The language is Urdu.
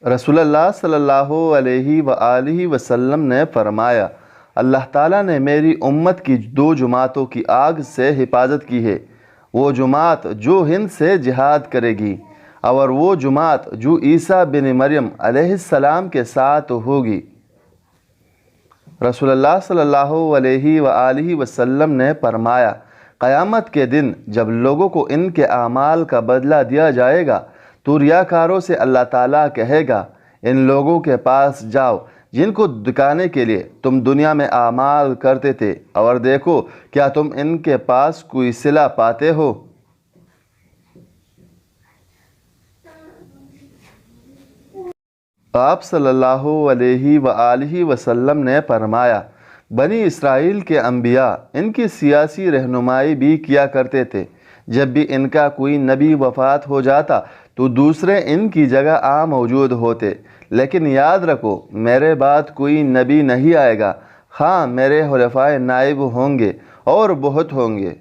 رسول اللہ صلی اللہ علیہ وآلہ وسلم نے فرمایا، اللہ تعالیٰ نے میری امت کی دو جماعتوں کی آگ سے حفاظت کی ہے، وہ جماعت جو ہند سے جہاد کرے گی اور وہ جماعت جو عیسیٰ بن مریم علیہ السلام کے ساتھ ہوگی۔ رسول اللہ صلی اللہ علیہ وآلہ وسلم نے فرمایا، قیامت کے دن جب لوگوں کو ان کے اعمال کا بدلہ دیا جائے گا تو ریاکاروں سے اللہ تعالیٰ کہے گا، ان لوگوں کے پاس جاؤ جن کو دکھانے کے لیے تم دنیا میں اعمال کرتے تھے، اور دیکھو کیا تم ان کے پاس کوئی صلہ پاتے ہو۔ آپ صلی اللہ علیہ وآلہ وسلم نے فرمایا، بنی اسرائیل کے انبیاء ان کی سیاسی رہنمائی بھی کیا کرتے تھے۔ جب بھی ان کا کوئی نبی وفات ہو جاتا تو دوسرے ان کی جگہ موجود ہوتے، لیکن یاد رکھو میرے بعد کوئی نبی نہیں آئے گا، ہاں میرے خلفائے نائب ہوں گے اور بہت ہوں گے۔